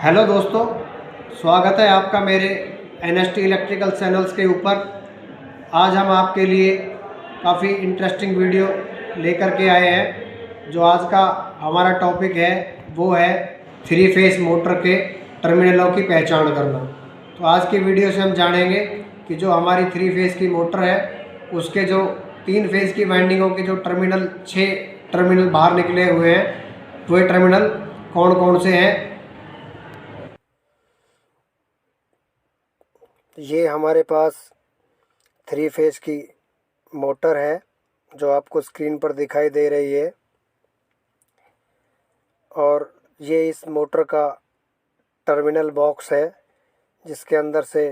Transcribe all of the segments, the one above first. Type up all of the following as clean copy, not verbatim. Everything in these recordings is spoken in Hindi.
हेलो दोस्तों, स्वागत है आपका मेरे एनएसटी इलेक्ट्रिकल चैनल्स के ऊपर। आज हम आपके लिए काफ़ी इंटरेस्टिंग वीडियो लेकर के आए हैं। जो आज का हमारा टॉपिक है वो है थ्री फेस मोटर के टर्मिनलों की पहचान करना। तो आज की वीडियो से हम जानेंगे कि जो हमारी थ्री फेस की मोटर है उसके जो तीन फेस की वाइंडिंगों के जो टर्मिनल 6 टर्मिनल बाहर निकले हुए हैं वो टर्मिनल कौन कौन से हैं। ये हमारे पास थ्री फेस की मोटर है जो आपको स्क्रीन पर दिखाई दे रही है। और ये इस मोटर का टर्मिनल बॉक्स है जिसके अंदर से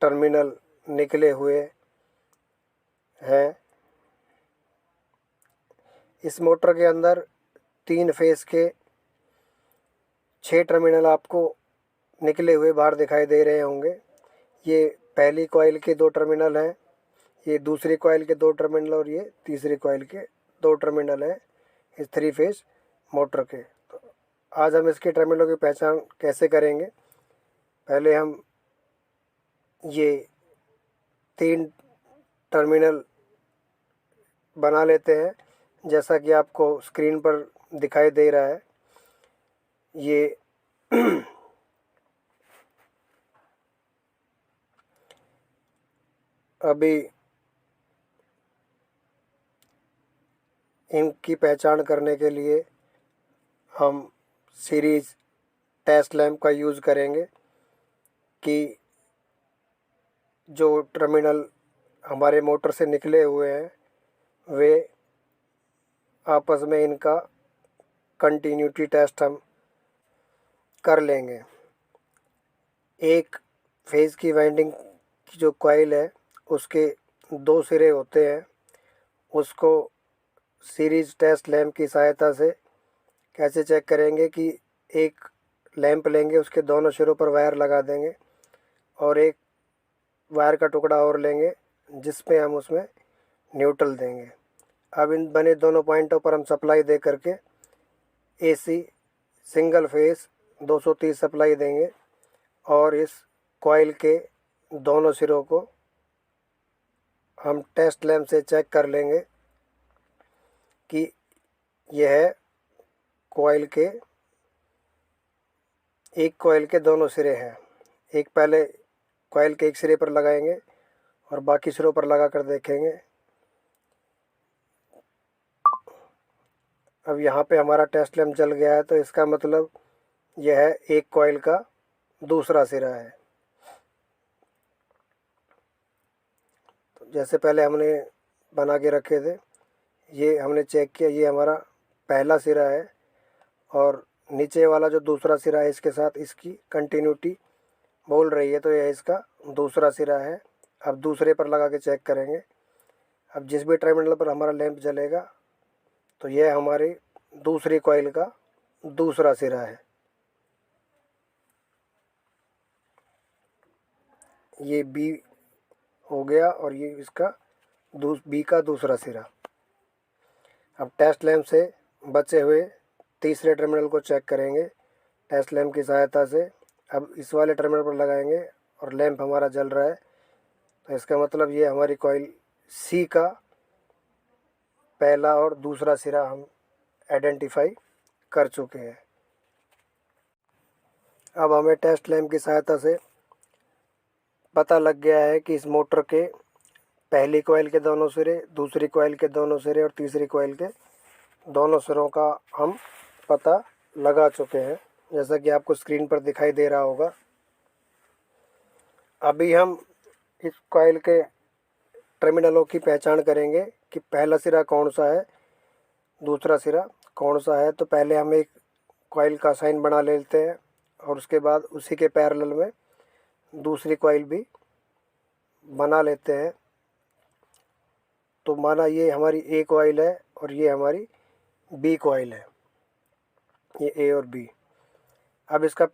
टर्मिनल निकले हुए हैं। इस मोटर के अंदर तीन फेस के 6 टर्मिनल आपको निकले हुए बाहर दिखाई दे रहे होंगे। ये पहली कॉइल के 2 टर्मिनल हैं, ये दूसरी कॉइल के 2 टर्मिनल और ये तीसरी कॉइल के 2 टर्मिनल हैं इस थ्री फेस मोटर के। तो आज हम इसके टर्मिनलों की पहचान कैसे करेंगे। पहले हम ये 3 टर्मिनल बना लेते हैं जैसा कि आपको स्क्रीन पर दिखाई दे रहा है। ये अभी इनकी पहचान करने के लिए हम सीरीज टेस्ट लैंप का यूज़ करेंगे कि जो टर्मिनल हमारे मोटर से निकले हुए हैं वे आपस में इनका कंटिन्यूटी टेस्ट हम कर लेंगे। एक फेज़ की वाइंडिंग की जो कॉइल है उसके 2 सिरे होते हैं, उसको सीरीज टेस्ट लैंप की सहायता से कैसे चेक करेंगे कि एक लैंप लेंगे, उसके दोनों सिरों पर वायर लगा देंगे और एक वायर का टुकड़ा और लेंगे जिसमें हम उसमें न्यूट्रल देंगे। अब इन बने दोनों पॉइंटों पर हम सप्लाई दे करके एसी सिंगल फेस 230 सप्लाई देंगे और इस कॉइल के दोनों सिरों को हम टेस्ट लैंप से चेक कर लेंगे कि यह कॉइल के एक कॉइल के दोनों सिरे हैं। एक पहले कॉइल के एक सिरे पर लगाएंगे और बाकी सिरों पर लगा कर देखेंगे। अब यहाँ पे हमारा टेस्ट लैंप जल गया है तो इसका मतलब यह एक कॉइल का दूसरा सिरा है। तो जैसे पहले हमने बना के रखे थे, ये हमने चेक किया, ये हमारा पहला सिरा है और नीचे वाला जो दूसरा सिरा है इसके साथ इसकी कंटिन्यूटी बोल रही है, तो यह इसका दूसरा सिरा है। अब दूसरे पर लगा के चेक करेंगे। अब जिस भी टर्मिनल पर हमारा लैंप जलेगा तो यह हमारी दूसरी कॉइल का दूसरा सिरा है। ये बी हो गया और ये इसका बी का दूसरा सिरा। अब टेस्ट लैंप से बचे हुए तीसरे टर्मिनल को चेक करेंगे टेस्ट लैंप की सहायता से। अब इस वाले टर्मिनल पर लगाएंगे और लैंप हमारा जल रहा है, तो इसका मतलब ये हमारी कॉइल सी का पहला और दूसरा सिरा हम आइडेंटिफाई कर चुके हैं। अब हमें टेस्ट लैंप की सहायता से पता लग गया है कि इस मोटर के पहली कॉइल के दोनों सिरे, दूसरी कॉइल के दोनों सिरे और तीसरी कॉइल के दोनों सिरों का हम पता लगा चुके हैं, जैसा कि आपको स्क्रीन पर दिखाई दे रहा होगा। अभी हम इस कॉइल के टर्मिनलों की पहचान करेंगे कि पहला सिरा कौन सा है, दूसरा सिरा कौन सा है। तो पहले हम एक कॉइल का साइन बना लेते हैं और उसके बाद उसी के पैरेलल में दूसरी कॉइल भी बना लेते हैं। तो माना ये हमारी ए कॉइल है और ये हमारी बी कॉइल है, ये ए और बी। अब इसका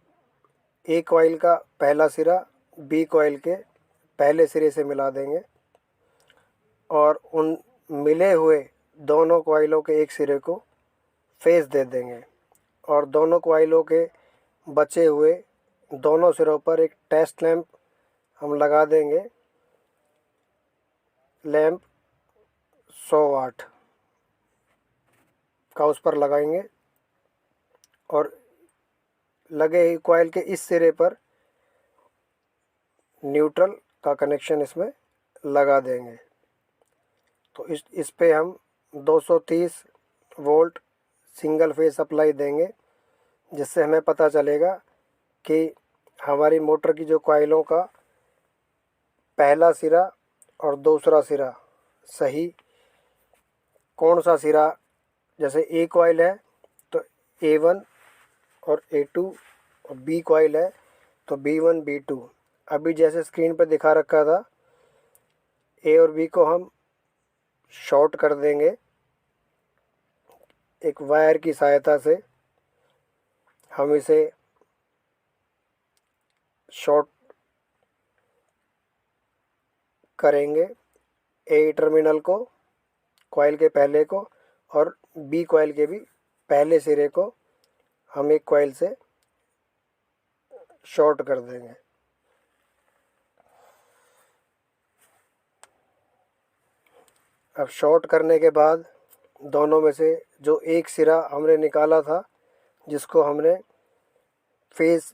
ए कॉइल का पहला सिरा बी कॉइल के पहले सिरे से मिला देंगे और उन मिले हुए दोनों कॉइलों के एक सिरे को फेस दे देंगे और दोनों कॉइलों के बचे हुए दोनों सिरों पर एक टेस्ट लैंप हम लगा देंगे। लैंप 100 वाट का उस पर लगाएंगे और लगे ही कॉइल के इस सिरे पर न्यूट्रल का कनेक्शन इसमें लगा देंगे। तो इस पे हम 230 वोल्ट सिंगल फेज सप्लाई देंगे, जिससे हमें पता चलेगा कि हमारी मोटर की जो कॉइलों का पहला सिरा और दूसरा सिरा सही कौन सा सिरा, जैसे ए कॉइल है तो A1 और A2 और बी कॉइल है तो B1 B2। अभी जैसे स्क्रीन पर दिखा रखा था, ए और बी को हम शॉर्ट कर देंगे एक वायर की सहायता से। हम इसे शॉर्ट करेंगे, ए टर्मिनल को, कॉइल के पहले को, और बी कॉइल के भी पहले सिरे को हम एक कॉइल से शॉर्ट कर देंगे। अब शॉर्ट करने के बाद दोनों में से जो एक सिरा हमने निकाला था, जिसको हमने फेज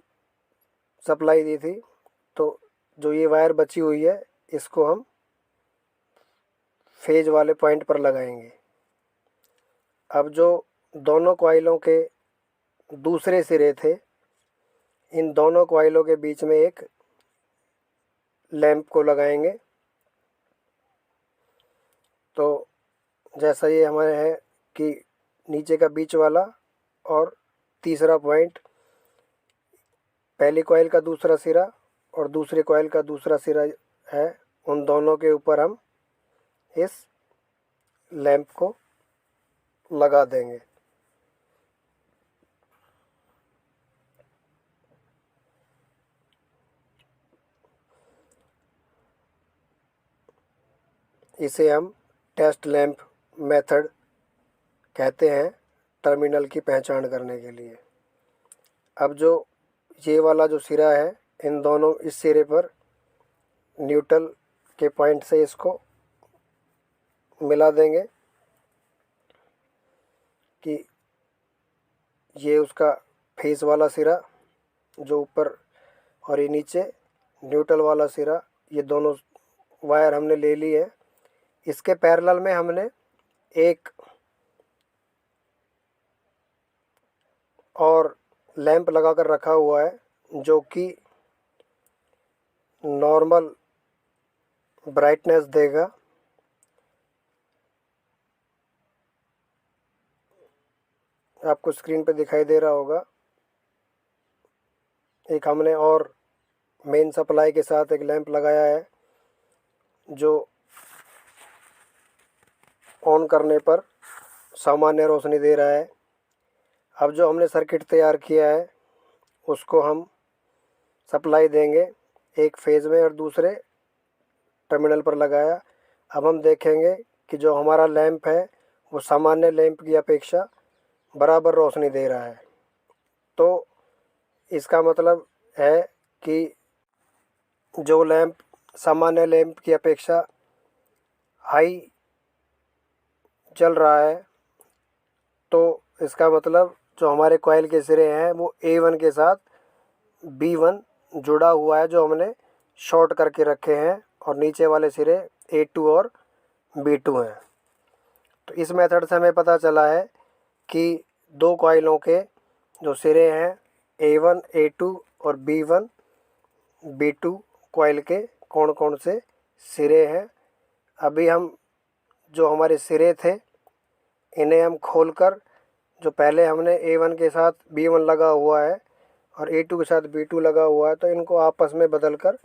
सप्लाई दी थी, तो जो ये वायर बची हुई है इसको हम फेज वाले पॉइंट पर लगाएंगे। अब जो दोनों कॉइलों के दूसरे सिरे थे, इन दोनों कॉइलों के बीच में एक लैंप को लगाएंगे। तो जैसा ये हमारे है कि नीचे का बीच वाला और तीसरा पॉइंट, पहली कॉइल का दूसरा सिरा और दूसरी कॉइल का दूसरा सिरा है, उन दोनों के ऊपर हम इस लैंप को लगा देंगे। इसे हम टेस्ट लैंप मेथड कहते हैं टर्मिनल की पहचान करने के लिए। अब जो ये वाला जो सिरा है, इन दोनों इस सिरे पर न्यूट्रल के पॉइंट से इसको मिला देंगे कि ये उसका फेस वाला सिरा जो ऊपर और ये नीचे न्यूट्रल वाला सिरा, ये दोनों वायर हमने ले ली है। इसके पैरेलल में हमने एक और लैंप लगा कर रखा हुआ है, जो कि नॉर्मल ब्राइटनेस देगा। आपको स्क्रीन पे दिखाई दे रहा होगा। एक हमने और मेन सप्लाई के साथ एक लैंप लगाया है, जो ऑन करने पर सामान्य रोशनी दे रहा है। अब जो हमने सर्किट तैयार किया है उसको हम सप्लाई देंगे एक फेज़ में और दूसरे टर्मिनल पर लगाया। अब हम देखेंगे कि जो हमारा लैंप है वो सामान्य लैंप की अपेक्षा बराबर रोशनी दे रहा है। तो इसका मतलब है कि जो लैंप सामान्य लैंप की अपेक्षा हाई चल रहा है, तो इसका मतलब जो हमारे कॉइल के सिरे हैं वो A1 के साथ B1 जुड़ा हुआ है, जो हमने शॉर्ट करके रखे हैं, और नीचे वाले सिरे A2 और B2 हैं। तो इस मेथड से हमें पता चला है कि दो कॉइलों के जो सिरे हैं A1 A2 और B1 B2 कॉइल के कौन कौन से सिरे हैं। अभी हम जो हमारे सिरे थे इन्हें हम खोलकर, जो पहले हमने A1 के साथ B1 लगा हुआ है और A2 के साथ B2 लगा हुआ है, तो इनको आपस में बदलकर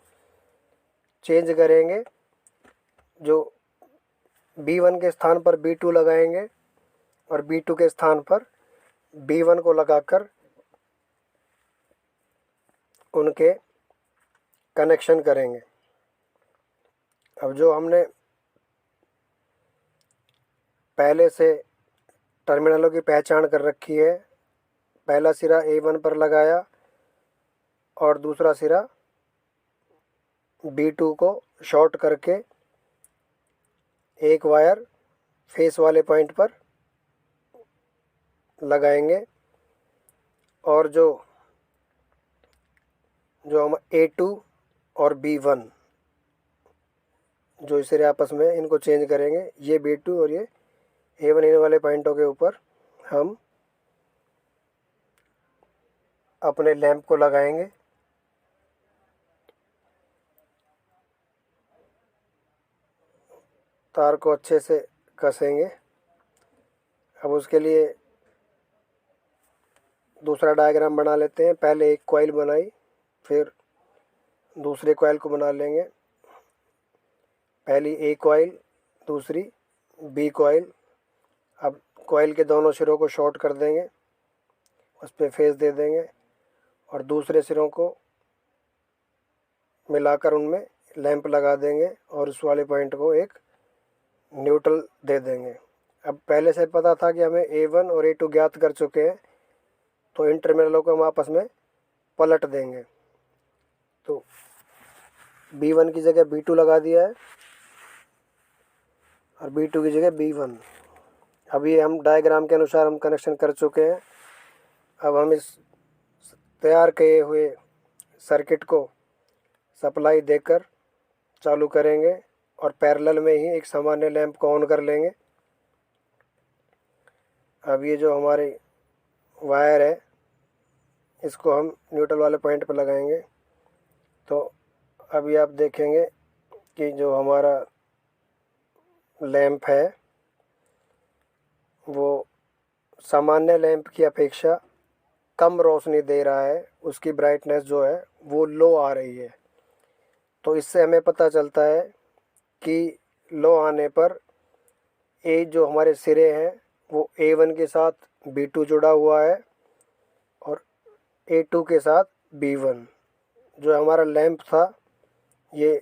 चेंज करेंगे। जो B1 के स्थान पर B2 लगाएंगे और B2 के स्थान पर B1 को लगाकर उनके कनेक्शन करेंगे। अब जो हमने पहले से टर्मिनलों की पहचान कर रखी है, पहला सिरा A1 पर लगाया, और दूसरा सिरा B2 को शॉर्ट करके एक वायर फेस वाले पॉइंट पर लगाएंगे। और जो हम A2 और B1 जो इस सिरे आपस में इनको चेंज करेंगे, ये B2 और ये A1 इन वाले पॉइंटों के ऊपर हम अपने लैंप को लगाएंगे। तार को अच्छे से कसेंगे। अब उसके लिए दूसरा डायग्राम बना लेते हैं। पहले एक कॉइल बनाई, फिर दूसरे कॉइल को बना लेंगे। पहली A कॉइल, दूसरी B कॉइल। अब कॉइल के दोनों सिरों को शॉर्ट कर देंगे, उस पर फेस दे देंगे और दूसरे सिरों को मिलाकर उनमें लैंप लगा देंगे और उस वाले पॉइंट को एक न्यूट्रल दे देंगे। अब पहले से पता था कि हमें A1 और A2 ज्ञात कर चुके हैं, तो इन टर्मिनलों को हम आपस में पलट देंगे। तो B1 की जगह B2 लगा दिया है और B2 की जगह B1। अभी हम डायग्राम के अनुसार हम कनेक्शन कर चुके हैं। अब हम इस तैयार किए हुए सर्किट को सप्लाई देकर चालू करेंगे और पैरेलल में ही एक सामान्य लैंप को ऑन कर लेंगे। अब ये जो हमारे वायर है, इसको हम न्यूट्रल वाले पॉइंट पर लगाएंगे। तो अभी आप देखेंगे कि जो हमारा लैंप है वो सामान्य लैंप की अपेक्षा कम रोशनी दे रहा है। उसकी ब्राइटनेस जो है वो लो आ रही है। तो इससे हमें पता चलता है कि लो आने पर ए जो हमारे सिरे हैं वो A1 के साथ B2 जुड़ा हुआ है और A2 के साथ B1। जो हमारा लैंप था ये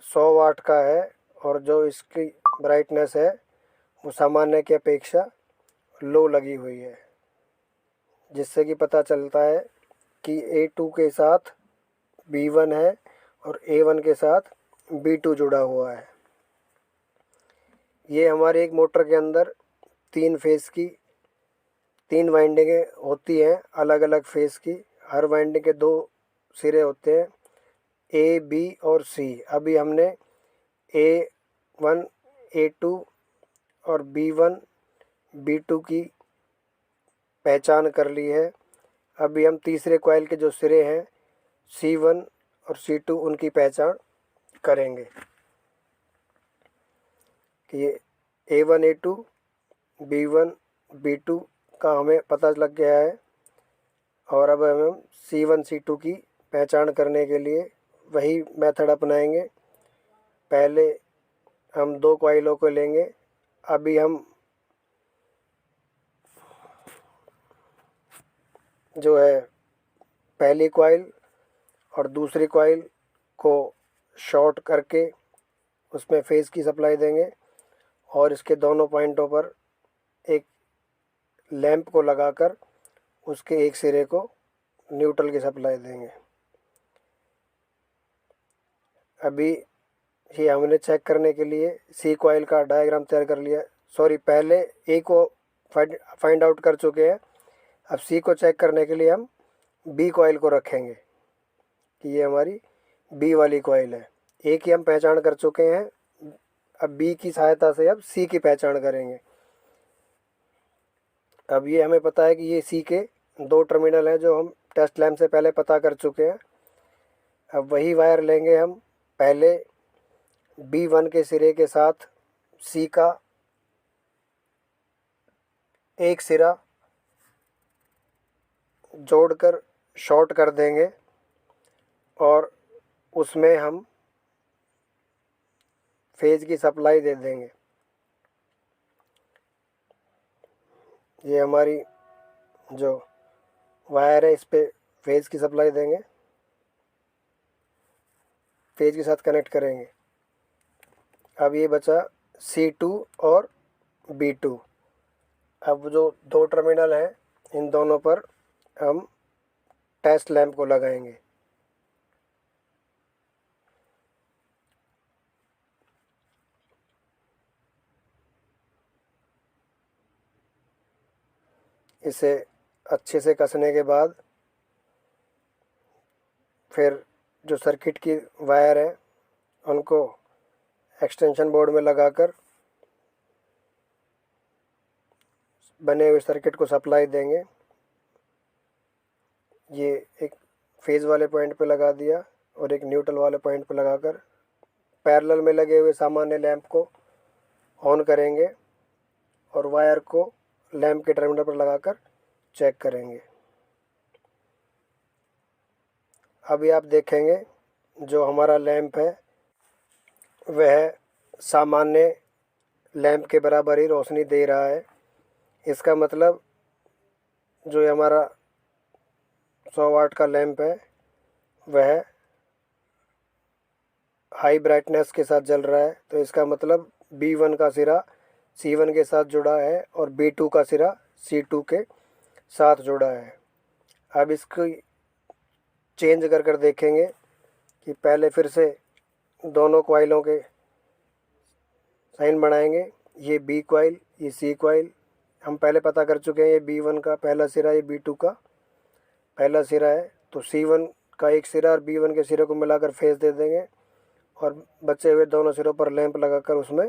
100 वाट का है और जो इसकी ब्राइटनेस है वो सामान्य की अपेक्षा लो लगी हुई है, जिससे कि पता चलता है कि A2 के साथ B1 है और A1 के साथ B2 जुड़ा हुआ है। ये हमारे एक मोटर के अंदर 3 फेस की 3 वाइंडिंगें होती हैं, अलग अलग फेस की। हर वाइंडिंग के 2 सिरे होते हैं, A, B और C। अभी हमने A1, A2 और B1, B2 की पहचान कर ली है। अभी हम तीसरे कॉइल के जो सिरे हैं C1 और C2 उनकी पहचान करेंगे कि ये A1, A2, B1, B2 का हमें पता लग गया है। और अब हम C1, C2 की पहचान करने के लिए वही मेथड अपनाएंगे। पहले हम 2 कॉइलों को लेंगे। अभी हम जो है पहली कॉइल और दूसरी कॉइल को शॉर्ट करके उसमें फेस की सप्लाई देंगे और इसके दोनों पॉइंटों पर एक लैंप को लगाकर उसके एक सिरे को न्यूट्रल की सप्लाई देंगे। अभी ये हमने चेक करने के लिए C कॉइल का डायग्राम तैयार कर लिया। सॉरी, पहले A को फाइंड आउट कर चुके हैं। अब C को चेक करने के लिए हम B कॉइल को रखेंगे कि ये हमारी B वाली कॉइल है। A की हम पहचान कर चुके हैं, अब B की सहायता से अब C की पहचान करेंगे। अब ये हमें पता है कि ये C के 2 टर्मिनल हैं जो हम टेस्ट लैंप से पहले पता कर चुके हैं। अब वही वायर लेंगे हम। पहले B1 के सिरे के साथ C का एक सिरा जोड़कर शॉर्ट कर देंगे और उसमें हम फेज की सप्लाई दे देंगे। ये हमारी जो वायर है इस पे फेज की सप्लाई देंगे, फेज के साथ कनेक्ट करेंगे। अब ये बचा C2 और B2। अब जो 2 टर्मिनल हैं इन दोनों पर हम टेस्ट लैंप को लगाएंगे। इसे अच्छे से कसने के बाद फिर जो सर्किट की वायर है उनको एक्सटेंशन बोर्ड में लगाकर बने हुए सर्किट को सप्लाई देंगे। ये एक फेज़ वाले पॉइंट पे लगा दिया और एक न्यूट्रल वाले पॉइंट पे लगाकर पैरेलल में लगे हुए सामान्य लैंप को ऑन करेंगे और वायर को लैंप के टर्मिनल पर लगाकर चेक करेंगे। अभी आप देखेंगे जो हमारा लैंप है वह सामान्य लैंप के बराबर ही रोशनी दे रहा है। इसका मतलब जो हमारा 100 वाट का लैंप है वह हाई ब्राइटनेस के साथ जल रहा है, तो इसका मतलब B1 का सिरा C1 के साथ जुड़ा है और B2 का सिरा C2 के साथ जुड़ा है। अब इसको चेंज कर देखेंगे कि पहले फिर से दोनों कॉइलों के साइन बनाएंगे। ये B कॉइल, ये C कॉइल हम पहले पता कर चुके हैं। ये B1 का पहला सिरा, ये B2 का पहला सिरा है, तो C1 का एक सिरा और B1 के सिरे को मिलाकर फेस दे देंगे और बचे हुए दोनों सिरों पर लैंप लगाकर उसमें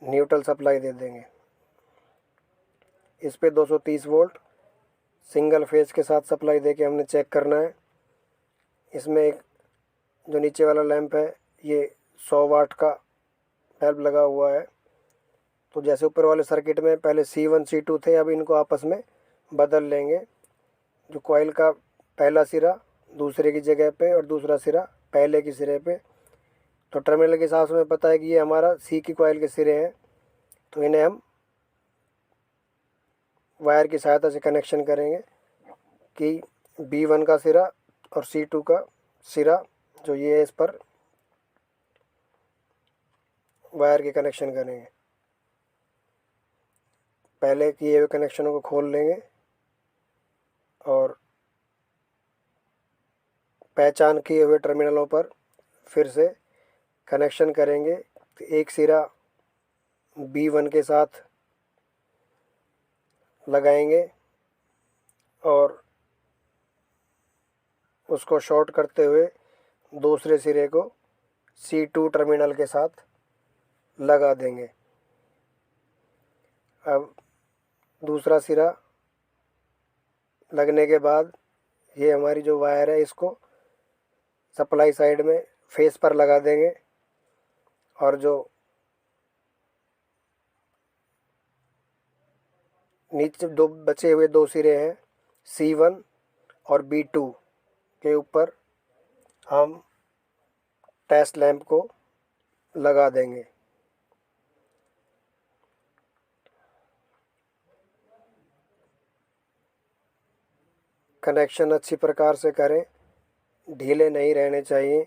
न्यूट्रल सप्लाई दे देंगे। इस पे 230 वोल्ट सिंगल फेज के साथ सप्लाई देके हमने चेक करना है। इसमें एक जो नीचे वाला लैंप है ये 100 वाट का बल्ब लगा हुआ है, तो जैसे ऊपर वाले सर्किट में पहले C1 C2 थे, अब इनको आपस में बदल लेंगे। जो कॉइल का पहला सिरा दूसरे की जगह पे और दूसरा सिरा पहले के सिरे पे, तो टर्मिनल के हिसाब से हमें पता है कि ये हमारा C की कॉइल के सिरे हैं, तो इन्हें हम वायर की सहायता से कनेक्शन करेंगे कि B1 का सिरा और C2 का सिरा जो ये है इस पर वायर के कनेक्शन करेंगे। पहले किए हुए कनेक्शनों को खोल लेंगे और पहचान किए हुए टर्मिनलों पर फिर से कनेक्शन करेंगे। तो एक सिरा B1 के साथ लगाएंगे और उसको शॉर्ट करते हुए दूसरे सिरे को C2 टर्मिनल के साथ लगा देंगे। अब दूसरा सिरा लगने के बाद ये हमारी जो वायर है इसको सप्लाई साइड में फेस पर लगा देंगे और जो नीचे दो बचे हुए दो सिरे हैं C1 और B2 के ऊपर हम टेस्ट लैंप को लगा देंगे। कनेक्शन अच्छी प्रकार से करें, ढीले नहीं रहने चाहिए।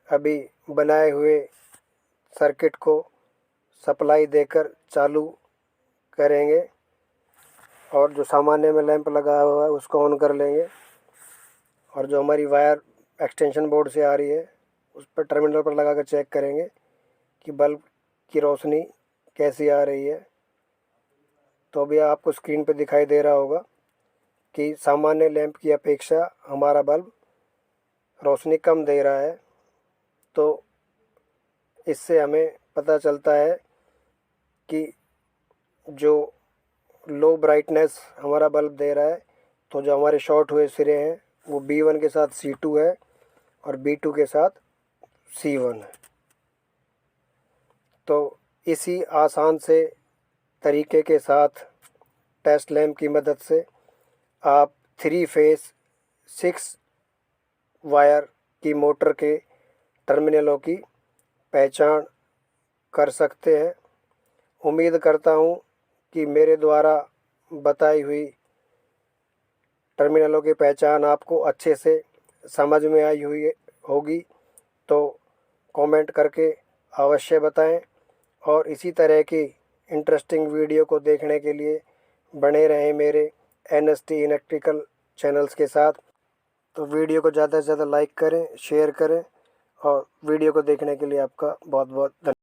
अभी बनाए हुए सर्किट को सप्लाई देकर चालू करेंगे और जो सामान्य में लैंप लगा हुआ है उसको ऑन कर लेंगे और जो हमारी वायर एक्सटेंशन बोर्ड से आ रही है उस पर टर्मिनल पर लगा कर चेक करेंगे कि बल्ब की रोशनी कैसी आ रही है। तो अभी आपको स्क्रीन पर दिखाई दे रहा होगा कि सामान्य लैंप की अपेक्षा हमारा बल्ब रोशनी कम दे रहा है। तो इससे हमें पता चलता है कि जो लो ब्राइटनेस हमारा बल्ब दे रहा है, तो जो हमारे शॉर्ट हुए सिरे हैं वो B1 के साथ C2 है और B2 के साथ C1 है। तो इसी आसान से तरीके के साथ टेस्ट लैंप की मदद से आप 3 फेज 6 वायर की मोटर के टर्मिनलों की पहचान कर सकते हैं। उम्मीद करता हूँ कि मेरे द्वारा बताई हुई टर्मिनलों की पहचान आपको अच्छे से समझ में आई हुई होगी, तो कमेंट करके अवश्य बताएं और इसी तरह की इंटरेस्टिंग वीडियो को देखने के लिए बने रहें मेरे NST इलेक्ट्रिकल चैनल्स के साथ। तो वीडियो को ज़्यादा से ज़्यादा लाइक करें, शेयर करें और वीडियो को देखने के लिए आपका बहुत बहुत धन्यवाद।